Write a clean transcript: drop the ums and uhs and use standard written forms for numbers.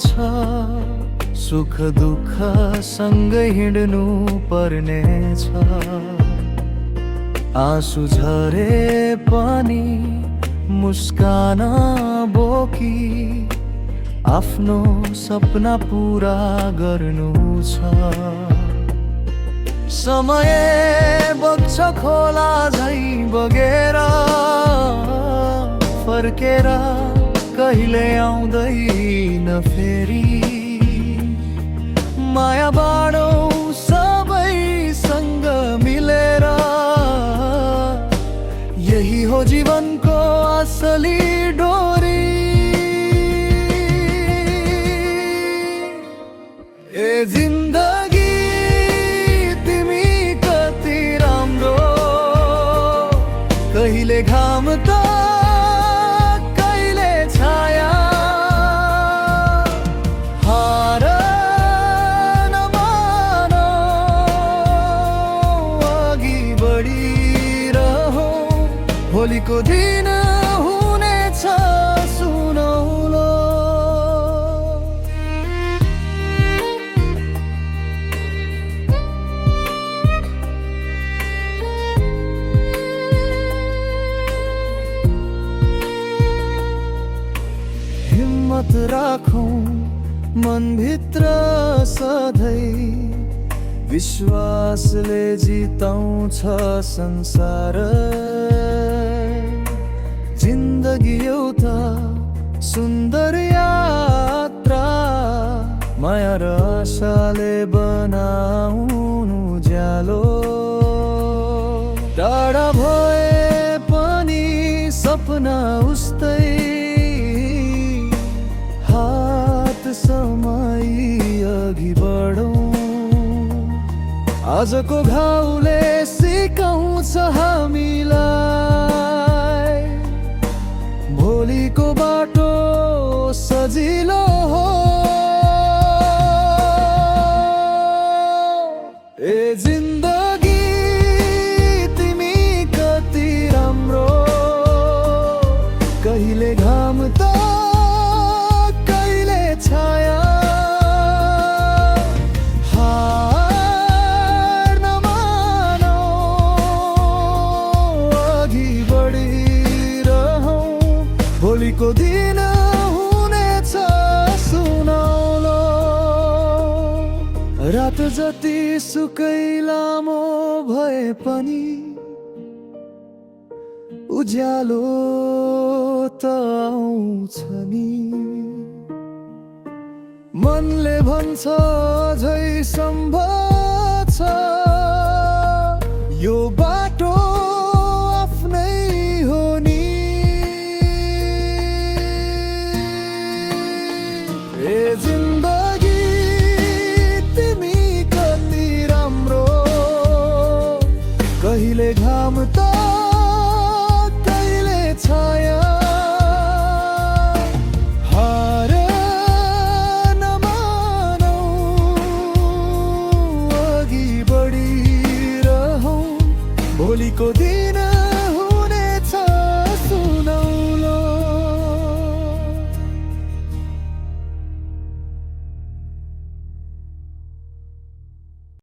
छ, सुख दुःख सँगै हिँड्नु पर्ने छ। आँसु झरे पनि मुस्कान बोकी आफ्नो सपना पूरा गर्नु छ। समय बग्छ खोला झै बगेर, फर्केर कहिले आउँदैन फेरि। माया बाँडौँ सबैसँग मिलेर, यही हो जीवनको असली डोरी। ए जिन्दगी तिमी कति राम्रो, कहिले घाम त कहिले छाया। हार नमानो, अघि बढिरहौ, भोलिको दिन हुनेछ सुनौलो। हिम्मत राखौं मनभित्र सधैँ, विश्वासले जिताउँछ संसार। जिन्दगी एउटा सुन्दर यात्रा, माया र आशाले बनाउनु उज्यालो। टाढा भए पनि सपना उस्तै, हात समाई अघि बढौँ। आजको घाउले सिकाउँछ हामीलाई, भोलिको बाटो सजिलो हो। ए जिन्दगी तिमी कति राम्रो, कहिले घाम त कहिले छाया। हार नमानो, अघि बढिरहौ, भोलिको दिन हुनेछ सुनौलो। रात जति सुकै लामो भए पनि उज्यालो त आउँछ नि। मनले भन्छ अझै सम्भव छ, यो बाटो आफ्नै हो नि। ए जिन्दगी तिमी कति राम्रो, कहिले घाम त कहिले छाया। हार नमानौ, अघि बढिरहौ, भोलिको दिन